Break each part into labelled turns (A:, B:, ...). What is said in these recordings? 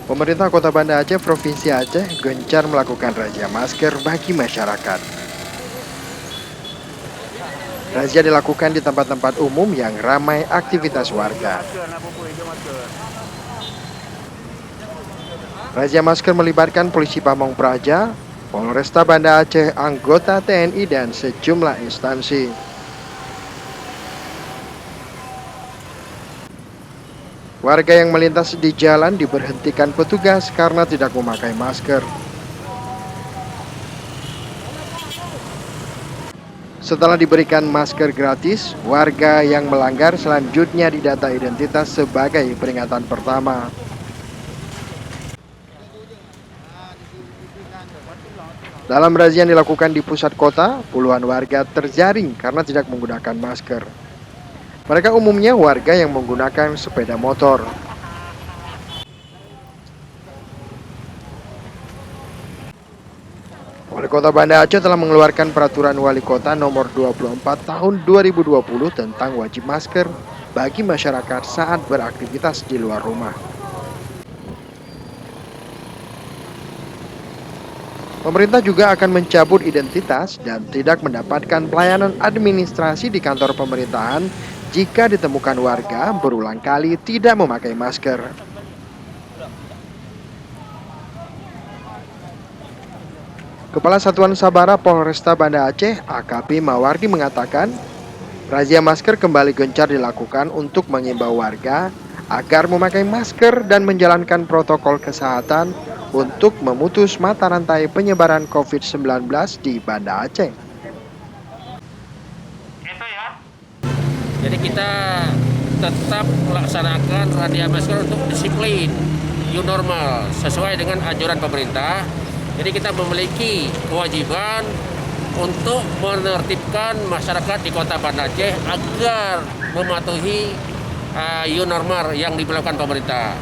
A: Pemerintah Kota Banda Aceh, Provinsi Aceh, gencar melakukan razia masker bagi masyarakat. Razia dilakukan di tempat-tempat umum yang ramai aktivitas warga. Razia masker melibatkan polisi Pamong Praja, Polresta Banda Aceh, anggota TNI, dan sejumlah instansi. Warga yang melintas di jalan diberhentikan petugas karena tidak memakai masker. Setelah diberikan masker gratis, warga yang melanggar selanjutnya didata identitas sebagai peringatan pertama. Dalam razia yang dilakukan di pusat kota, puluhan warga terjaring karena tidak menggunakan masker. Mereka umumnya warga yang menggunakan sepeda motor. Wali Kota Banda Aceh telah mengeluarkan Peraturan Wali Kota Nomor 24 Tahun 2020 tentang wajib masker bagi masyarakat saat beraktivitas di luar rumah. Pemerintah juga akan mencabut identitas dan tidak mendapatkan pelayanan administrasi di kantor pemerintahan jika ditemukan warga berulang kali tidak memakai masker. Kepala Satuan Sabara Polresta Banda Aceh, AKP Mawardi, mengatakan, razia masker kembali gencar dilakukan untuk mengimbau warga agar memakai masker dan menjalankan protokol kesehatan untuk memutus mata rantai penyebaran COVID-19 di Banda Aceh.
B: Jadi kita tetap melaksanakan razia masker untuk disiplin new normal sesuai dengan anjuran pemerintah. Jadi kita memiliki kewajiban untuk menertibkan masyarakat di Kota Banda Aceh agar mematuhi new normal yang diberlakukan pemerintah.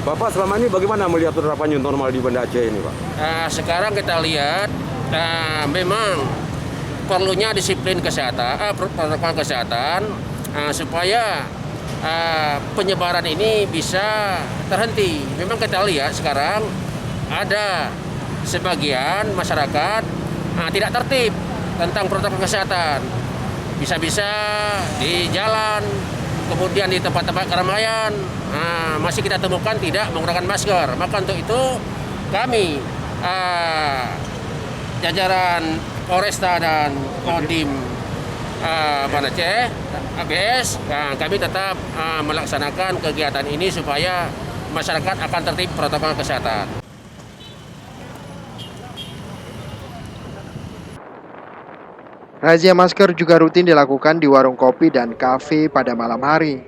C: Bapak selama ini bagaimana melihat penerapan new normal di Banda Aceh ini, Pak?
B: Sekarang kita lihat memang perlunya disiplin kesehatan, protokol kesehatan supaya penyebaran ini bisa terhenti. Memang kita lihat sekarang ada sebagian masyarakat tidak tertib tentang protokol kesehatan. Bisa-bisa di jalan, kemudian di tempat-tempat keramaian masih kita temukan tidak menggunakan masker. Maka untuk itu kami jajaran Polresta dan Kodim Banda Aceh, ABS, kami tetap melaksanakan kegiatan ini supaya masyarakat akan tertib protokol kesehatan.
A: Razia masker juga rutin dilakukan di warung kopi dan kafe pada malam hari.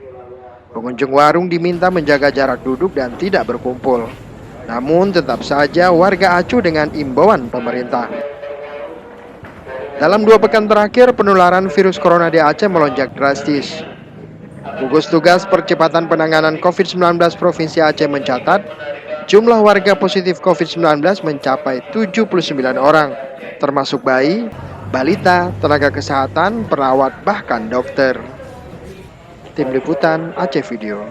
A: Pengunjung warung diminta menjaga jarak duduk dan tidak berkumpul. Namun tetap saja warga acuh dengan imbauan pemerintah. Dalam 2 pekan terakhir, penularan virus corona di Aceh melonjak drastis. Gugus Tugas Percepatan Penanganan COVID-19 Provinsi Aceh mencatat, jumlah warga positif COVID-19 mencapai 79 orang, termasuk bayi, balita, tenaga kesehatan, perawat, bahkan dokter. Tim Liputan Aceh Video.